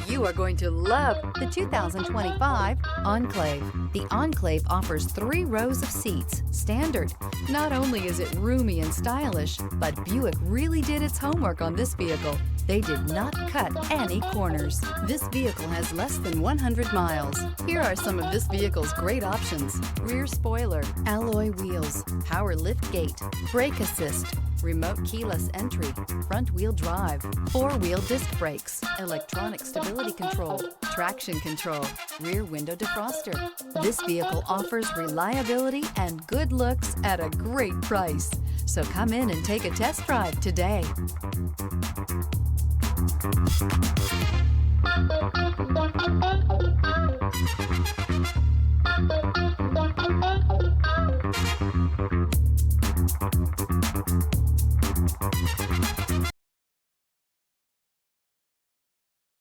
You are going to love the 2025 Enclave. The Enclave offers 3 rows of seats, standard. Not only is it roomy and stylish, but Buick really did its homework on this vehicle. They did not cut any corners. This vehicle has less than 100 miles. Here are some of this vehicle's great options: rear spoiler, alloy wheels, power lift gate, brake assist, remote keyless entry, front wheel drive, 4-wheel disc brakes, electronic stability control, traction control, rear window defroster. This vehicle offers reliability and good looks at a great price. So come in and take a test drive today.